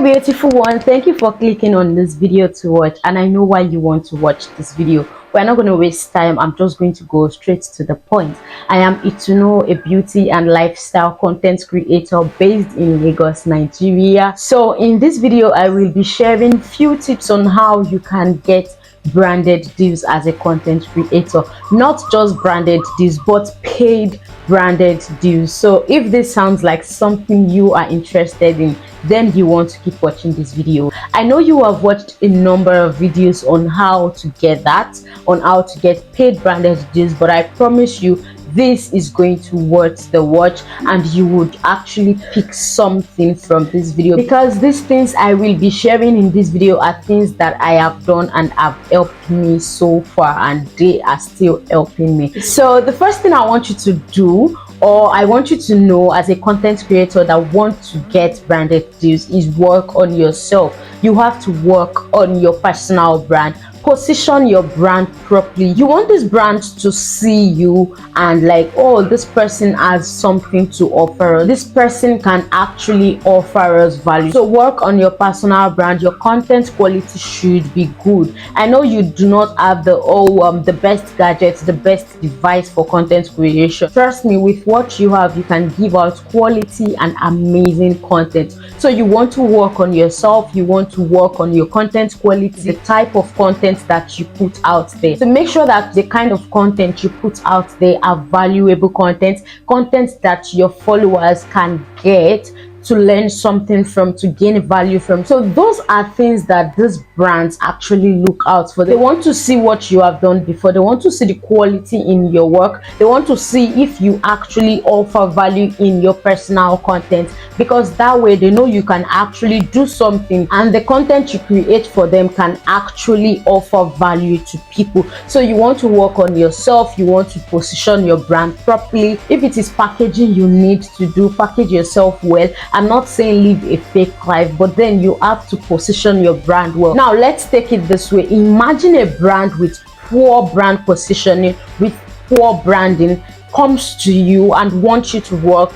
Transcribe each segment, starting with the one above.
beautiful one, thank you for clicking on this video to watch, and I know why you want to watch this video. We're not going to waste time. I'm just going to go straight to the point. I am Ituno, a beauty and lifestyle content creator based in Lagos, Nigeria. So in this video I will be sharing few tips on how you can get branded deals as a content creator. Not just branded deals, but paid branded deals. So if this sounds like something you are interested in, then you want to keep watching this video. I know you have watched a number of videos on how to get that, on how to get paid branded deals, but I promise you this is going to worth the watch, and you would actually pick something from this video, because these things I will be sharing in this video are things that I have done and have helped me so far, and they are still helping me. So the first thing I want you to do, or I want you to know as a content creator that want to get branded deals, is work on yourself. You have to work on your personal brand. Position your brand properly. You want this brand to see you and like, oh, this person has something to offer us. This person can actually offer us value. So work on your personal brand. Your content quality should be good. I know you do not have the best gadgets, the best device for content creation. Trust me, with what you have, you can give out quality and amazing content. So you want to work on yourself. You want to work on your content quality, the type of content that you put out there. So make sure that the kind of content you put out there are valuable content that your followers can get to learn something from, to gain value from. So those are things that these brands actually look out for. They want to see what you have done before. They want to see the quality in your work. They want to see if you actually offer value in your personal content, because that way they know you can actually do something, and the content you create for them can actually offer value to people. So you want to work on yourself. You want to position your brand properly. If it is packaging you need to do, package yourself well. I'm not saying live a fake life, but then you have to position your brand well. Now let's take it this way. Imagine a brand with poor brand positioning, with poor branding, comes to you and wants you to work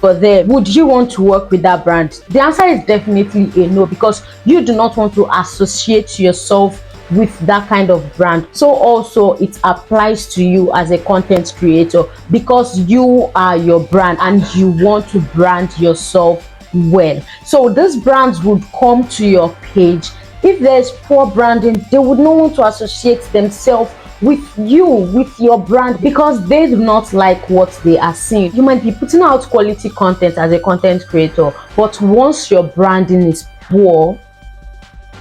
for them. Would you want to work with that brand? The answer is definitely a no, because you do not want to associate yourself with that kind of brand. So also it applies to you as a content creator, because you are your brand and you want to brand yourself well. So these brands would come to your page. If there's poor branding, they would not want to associate themselves with you, with your brand, because they do not like what they are seeing. You might be putting out quality content as a content creator, but once your branding is poor,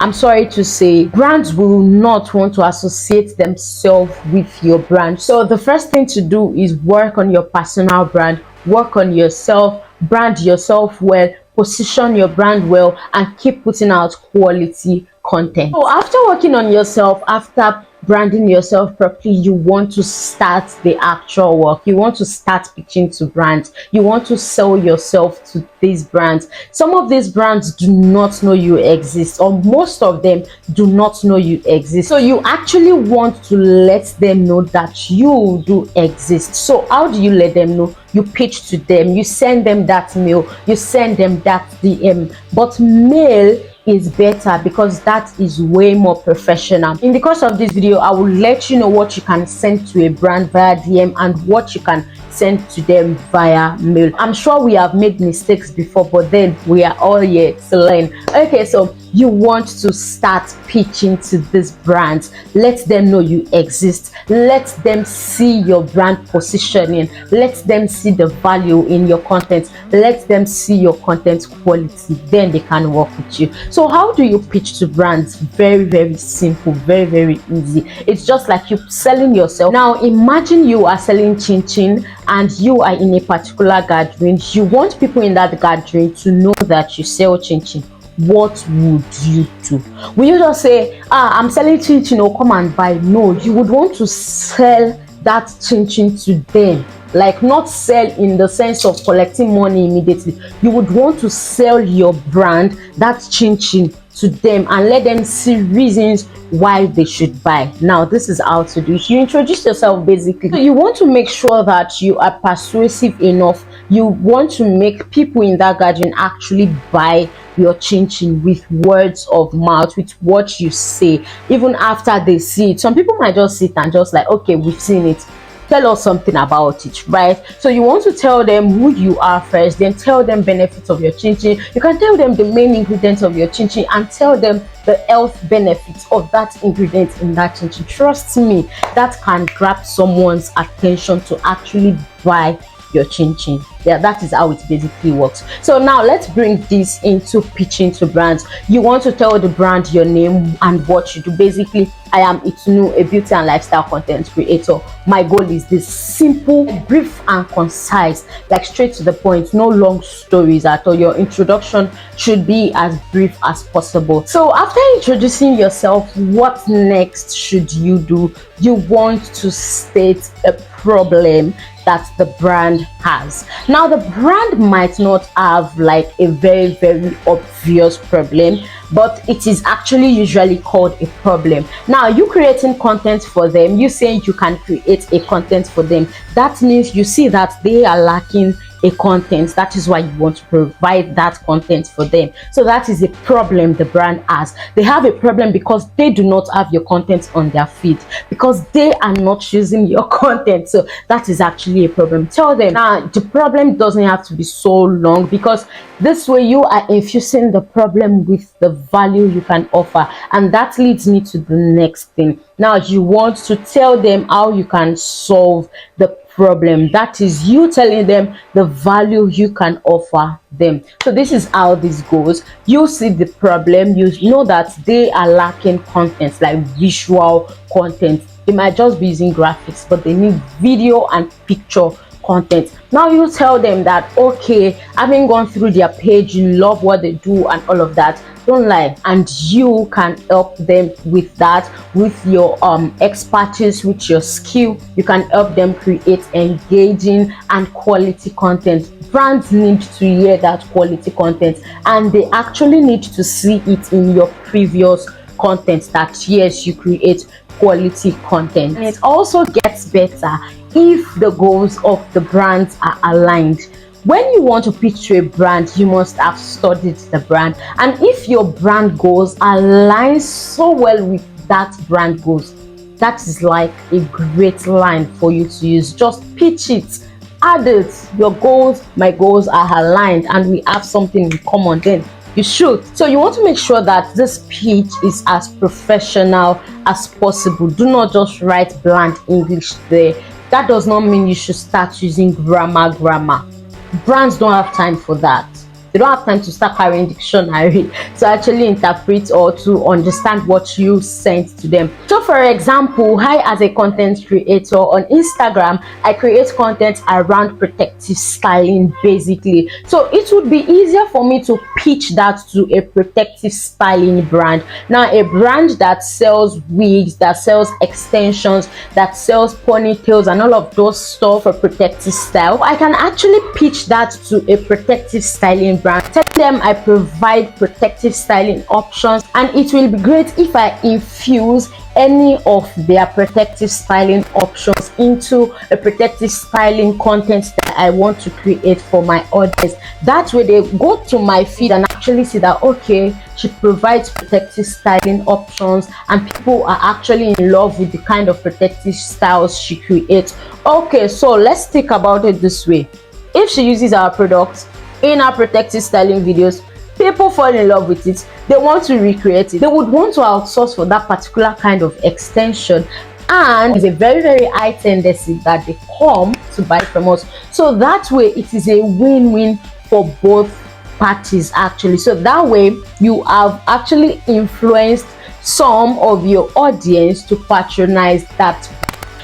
I'm sorry to say, brands will not want to associate themselves with your brand. So the first thing to do is work on your personal brand, work on yourself, brand yourself well, position your brand well, and keep putting out quality content. So after working on yourself, after branding yourself properly, you want to start the actual work. You want to start pitching to brands. You want to sell yourself to these brands. Some of these brands do not know you exist, or most of them do not know you exist. So you actually want to let them know that you do exist. So how do you let them know? You pitch to them, you send them that mail, you send them that DM, but mail is better because that is way more professional. In the course of this video, I will let you know what you can send to a brand via DM and what you can send to them via mail. I'm sure we have made mistakes before, but then we are all here to learn. Okay, so you want to start pitching to these brands. Let them know you exist. Let them see your brand positioning. Let them see the value in your content. Let them see your content quality. Then they can work with you. So how do you pitch to brands? Very, very simple, very, very easy. It's just like you selling yourself. Now imagine you are selling chin chin and you are in a particular gathering. You want people in that gathering to know that you sell chin chin. What would you do? Will you just say, I'm selling chin chin, oh, come and buy? No, you would want to sell that chin chin to them. Like, not sell in the sense of collecting money immediately. You would want to sell your brand, that chin chin, to them and let them see reasons why they should buy. Now this is how to do it. You introduce yourself basically. So you want to make sure that you are persuasive enough You want to make people in that gathering actually buy your chin with words of mouth, with what you say, even after they see it. Some people might just sit and just like, okay, we've seen it, tell us something about it, right? So you want to tell them who you are first, then tell them benefits of your chin. You can tell them the main ingredients of your chin and tell them the health benefits of that ingredient in that chin. Trust me, that can grab someone's attention to actually buy your chin. Yeah, that is how it basically works. So now let's bring this into pitching to brands. You want to tell the brand your name and what you do. Basically, I am Itunu, a beauty and lifestyle content creator. My goal is this: simple, brief and concise, like straight to the point, no long stories at all. Your introduction should be as brief as possible. So after introducing yourself, what next should you do? You want to state a problem that the brand has. Now, the brand might not have like a very obvious problem, but it is actually usually called a problem. Now, you creating content for them, you saying you can create a content for them, that means you see that they are lacking a content. That is why you want to provide that content for them. So that is a problem the brand has. They have a problem because they do not have your content on their feed, because they are not using your content. So that is actually a problem. Tell them. Now, the problem doesn't have to be so long, because this way you are infusing the problem with the value you can offer. And that leads me to the next thing. Now, you want to tell them how you can solve the problem. That is you telling them the value you can offer them. So this is how this goes. You see the problem, you know that they are lacking content, like visual content. They might just be using graphics, but they need video and picture content. Now you tell them that, okay, having gone through their page, you love what they do and all of that. Don't lie, and you can help them with that, with your expertise, with your skill. You can help them create engaging and quality content. Brands need to hear that quality content, and they actually need to see it in your previous content, that yes, you create quality content. And it also gets better if the goals of the brands are aligned. When you want to pitch to a brand, you must have studied the brand, and if your brand goals align so well with that brand goals, that is like a great line for you to use. Just pitch it, add it. Your goals, my goals are aligned, and we have something in common. Then you should. So you want to make sure that this pitch is as professional as possible. Do not just write bland English there. That does not mean you should start using grammar. Brands don't have time for that. They don't have time to start carrying dictionary to actually interpret or to understand what you sent to them. So for example, I, as a content creator on Instagram, I create content around protective styling basically. So it would be easier for me to pitch that to a protective styling brand. Now, a brand that sells wigs, that sells extensions, that sells ponytails and all of those stuff for protective style, I can actually pitch that to a protective styling brand. Tell them I provide protective styling options, and it will be great if I infuse any of their protective styling options into a protective styling content that I want to create for my audience. That way they go to my feed and actually see that, okay, she provides protective styling options and people are actually in love with the kind of protective styles she creates. Okay, so let's think about it this way. If she uses our products in our protective styling videos, people fall in love with it, they want to recreate it, they would want to outsource for that particular kind of extension, and it's a very high tendency that they come to buy from us. So that way it is a win-win for both parties actually. So that way you have actually influenced some of your audience to patronize that.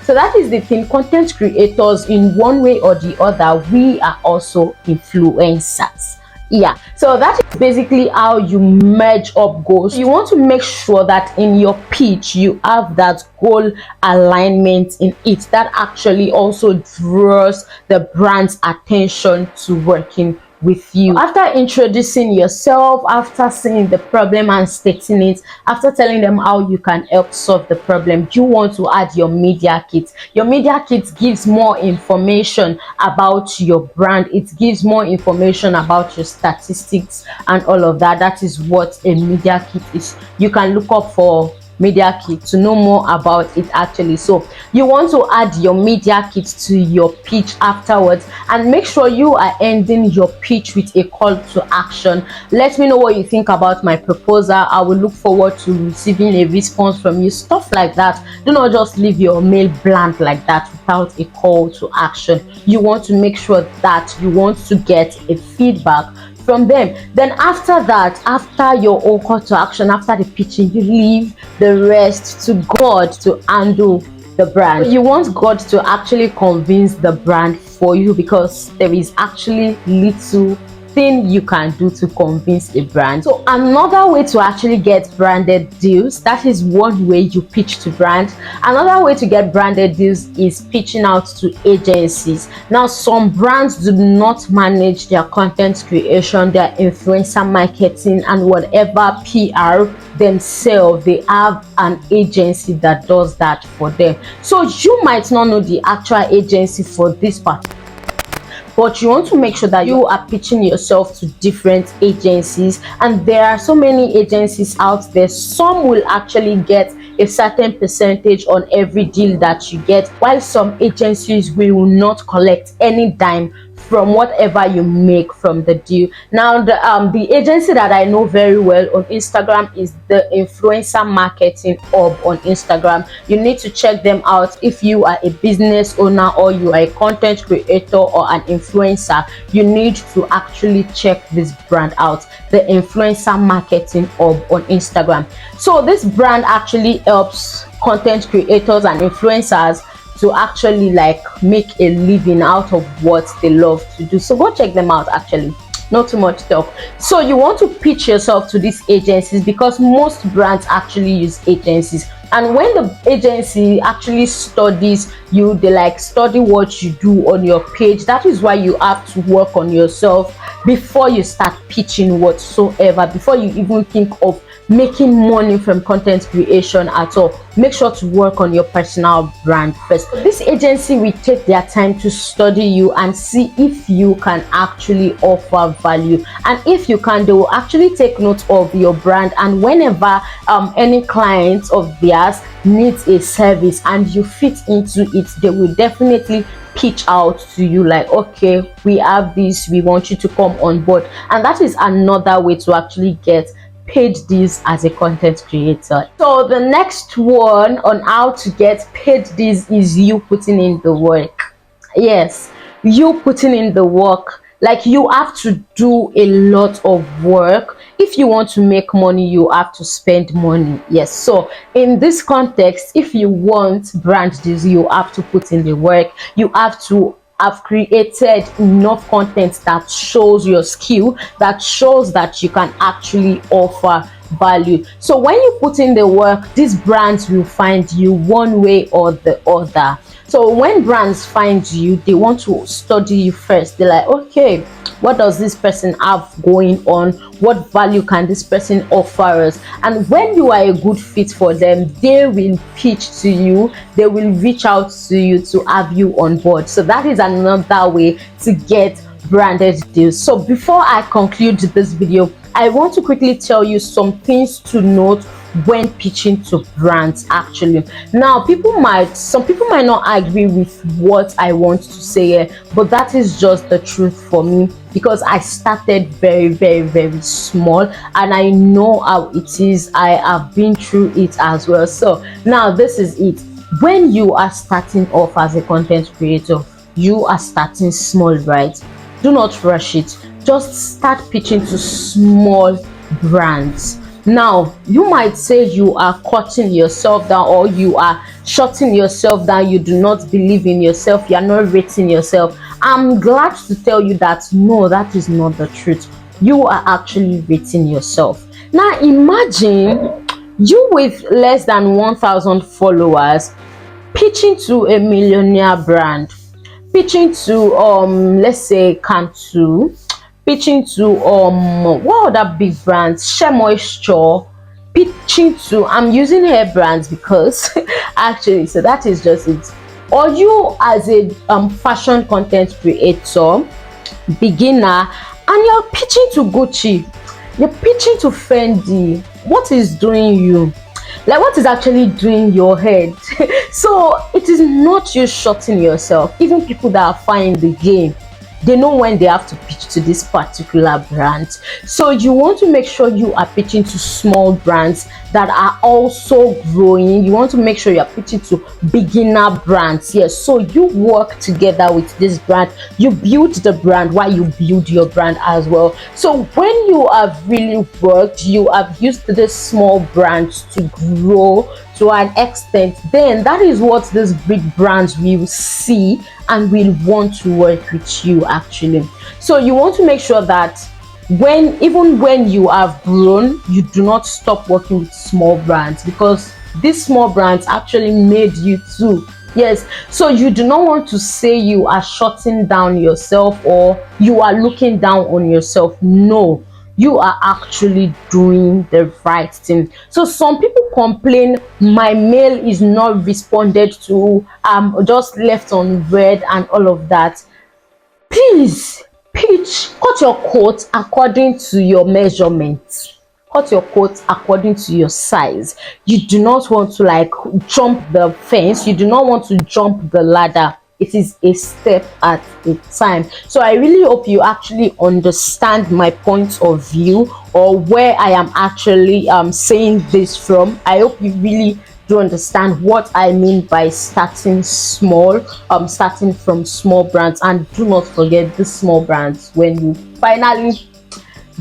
So that is the thing. Content creators, in one way or the other, we are also influencers. Yeah, so that is basically how you merge up goals. You want to make sure that in your pitch you have that goal alignment in it, that actually also draws the brand's attention to working with you. After introducing yourself, after seeing the problem and stating it, after telling them how you can help solve the problem, you want to add your media kit. Your media kit gives more information about your brand. It gives more information about your statistics and all of that. That is what a media kit is. You can look up for media kit to know more about it actually. So you want to add your media kit to your pitch afterwards, and make sure you are ending your pitch with a call to action. Let me know what you think about my proposal. I will look forward to receiving a response from you, stuff like that. Do not just leave your mail blank like that without a call to action. You want to make sure that you want to get a feedback from them. Then after that, after your own call to action, after the pitching, you leave the rest to God to handle the brand. You want God to actually convince the brand for you, because there is actually little thing you can do to convince a brand. So another way to actually get branded deals, that is one way you pitch to brand. Another way to get branded deals is pitching out to agencies. Now, some brands do not manage their content creation, their influencer marketing and whatever PR themselves. They have an agency that does that for them. So you might not know the actual agency for this part, but you want to make sure that you are pitching yourself to different agencies. And there are so many agencies out there. Some will actually get a certain percentage on every deal that you get, while some agencies will not collect any dime from whatever you make from the deal. Now, the agency that I know very well on Instagram is the Influencer Marketing Hub on Instagram. You need to check them out if you are a business owner or you are a content creator or an influencer. You need to actually check this brand out, the Influencer Marketing Hub on Instagram. So this brand actually helps content creators and influencers to actually like make a living out of what they love to do. So go check them out. Actually, not too much talk. So you want to pitch yourself to these agencies, because most brands actually use agencies. And when the agency actually studies you, they like study what you do on your page. That is why you have to work on yourself before you start pitching whatsoever, before you even think of making money from content creation at all. Make sure to work on your personal brand first. This agency will take their time to study you and see if you can actually offer value, and if you can, they will actually take note of your brand. And whenever any client of theirs needs a service and you fit into it, they will definitely pitch out to you like, okay, we have this, we want you to come on board. And that is another way to actually get paid deals as a content creator. So the next one on how to get paid deals is you putting in the work. Yes, you putting in the work. Like, you have to do a lot of work. If you want to make money, you have to spend money. Yes, so in this context, if you want brand deals, you have to put in the work. You have to have created enough content that shows your skill, that shows that you can actually offer value. So when you put in the work, these brands will find you one way or the other. So when brands find you, they want to study you first. They're like, okay, what does this person have going on? What value can this person offer us? And when you are a good fit for them, they will pitch to you. They will reach out to you to have you on board. So that is another way to get branded deals. So before I conclude this video, I want to quickly tell you some things to note when pitching to brands. Actually, now some people might not agree with what I want to say here, but that is just the truth for me, because I started very small and I know how it is. I have been through it as well. So now this is it. When you are starting off as a content creator, you are starting small, right? Do not rush it. Just start pitching to small brands. Now, you might say you are cutting yourself down, or you are shutting yourself down. You do not believe in yourself. You are not rating yourself. I'm glad to tell you that no, that is not the truth. You are actually rating yourself. Now, imagine you with less than 1,000 followers pitching to a millionaire brand, pitching to let's say Cantu, pitching to what other big brands, Shea Moisture, pitching to, I'm using hair brands because actually, so that is just it. Or you as a fashion content creator, beginner, and you're pitching to Gucci, you're pitching to Fendi, what is doing you? Like, what is actually doing your head? So it is not you shutting yourself. Even people that are fine in the game, they know when they have to pitch to this particular brand. So you want to make sure you are pitching to small brands that are also growing. You want to make sure you are pitching to beginner brands. Yes, so you work together with this brand, you build the brand while you build your brand as well. So when you have really worked, you have used this small brands to grow to an extent, then that is what these big brands will see and will want to work with you actually. So you want to make sure that even when you have grown, you do not stop working with small brands, because these small brands actually made you too. Yes, so you do not want to say you are shutting down yourself or you are looking down on yourself. No, you are actually doing the right thing. So some people complain, my mail is not responded to, just left on read and all of that. Please pitch, cut your coat according to your measurements, cut your coat according to your size. You do not want to like jump the fence, you do not want to jump the ladder. It is a step at a time. So I really hope you actually understand my point of view, or where I am actually saying this from. I hope you really do understand what I mean by starting small, starting from small brands. And do not forget the small brands when you finally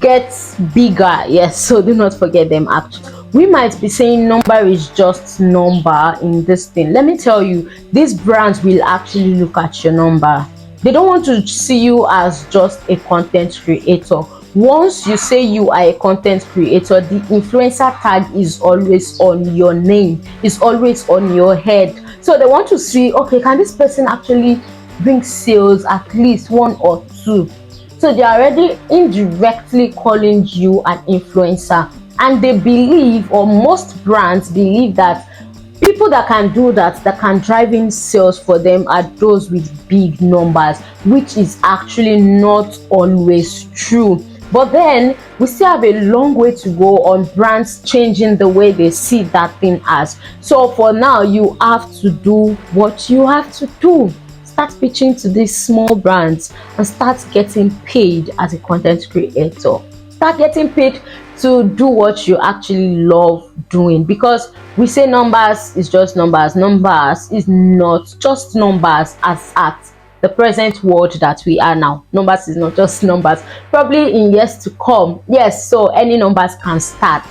get bigger. Yes, so do not forget them. Actually, we might be saying number is just number in this thing. Let me tell you, these brands will actually look at your number. They don't want to see you as just a content creator. Once you say you are a content creator, the influencer tag is always on your name, is always on your head. So they want to see, okay, can this person actually bring sales, at least 1 or 2? So they are already indirectly calling you an influencer. And they believe, or most brands believe, that people that can do that, that can drive in sales for them, are those with big numbers, which is actually not always true. But then we still have a long way to go on brands changing the way they see that thing as. So for now, you have to do what you have to do. Start pitching to these small brands and start getting paid as a content creator. Start getting paid to do what you actually love doing, because we say numbers is just numbers. Numbers is not just numbers as at the present world that we are now. Numbers is not just numbers. Probably in years to come, yes, so any numbers can start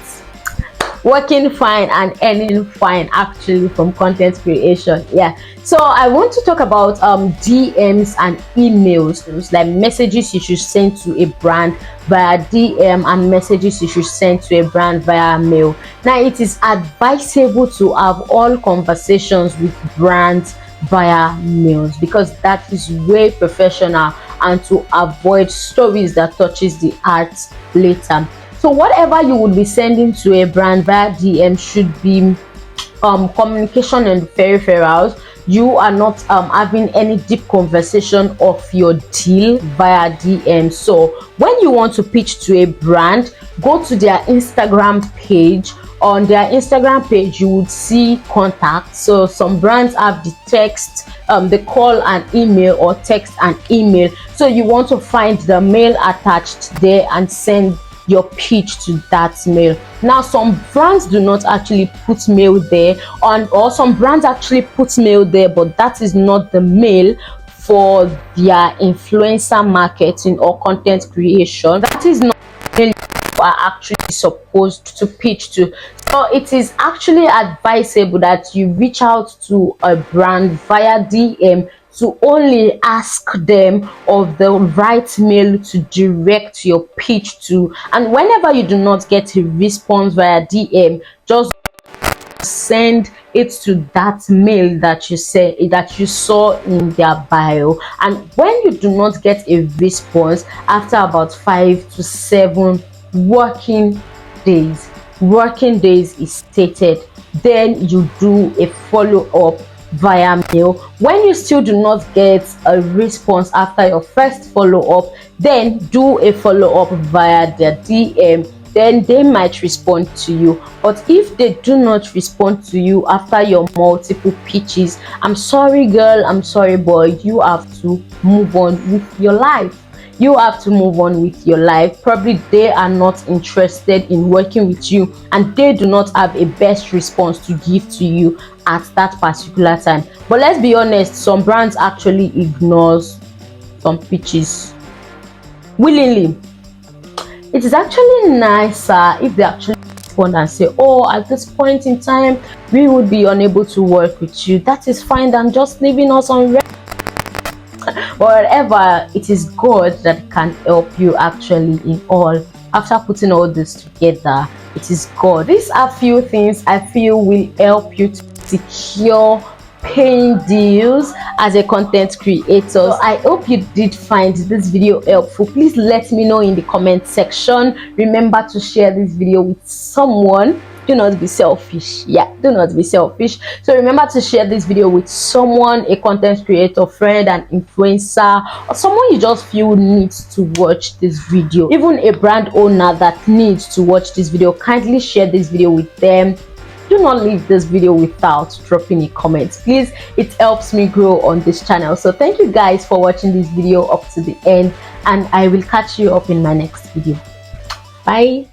working fine and earning fine actually from content creation. Yeah, so I want to talk about DMs and emails, like messages you should send to a brand via DM and messages you should send to a brand via mail. Now, it is advisable to have all conversations with brands via mails, because that is way professional, and to avoid stories that touches the heart later. So whatever you would be sending to a brand via DM should be communication and peripherals. You are not having any deep conversation of your deal via DM. So when you want to pitch to a brand, go to their Instagram page. On their Instagram page, you would see contact. So some brands have the text, they call an email, or text and email. So you want to find the mail attached there and send your pitch to that mail. Now, some brands do not actually put mail there, or some brands actually put mail there, but that is not the mail for their influencer marketing or content creation. That is not mail you are actually supposed to pitch to. So it is actually advisable that you reach out to a brand via DM to only ask them of the right mail to direct your pitch to. And whenever you do not get a response via DM, just send it to that mail that you saw in their bio. And when you do not get a response after about 5 to 7 working days is stated, then you do a follow-up via mail. When you still do not get a response after your first follow-up, then do a follow-up via their DM. Then they might respond to you. But if they do not respond to you after your multiple pitches, I'm sorry girl, I'm sorry boy, you have to move on with your life. You have to move on with your life. Probably they are not interested in working with you, and they do not have a best response to give to you at that particular time. But let's be honest, some brands actually ignores some pitches willingly. It is actually nicer if they actually respond and say, oh, at this point in time we would be unable to work with you. That is fine than just leaving us on red. Whatever, it is God that can help you actually in all. After putting all this together, it is God. These are few things I feel will help you to secure paying deals as a content creator. So I hope you did find this video helpful. Please let me know in the comment section. Remember to share this video with someone. Do not be selfish. Do not be selfish. So remember to share this video with someone, a content creator friend, an influencer, or someone you just feel needs to watch this video. Even a brand owner that needs to watch this video, kindly share this video with them. Do not leave this video without dropping a comment, please. It helps me grow on this channel. So thank you guys for watching this video up to the end, and I will catch you up in my next video. Bye.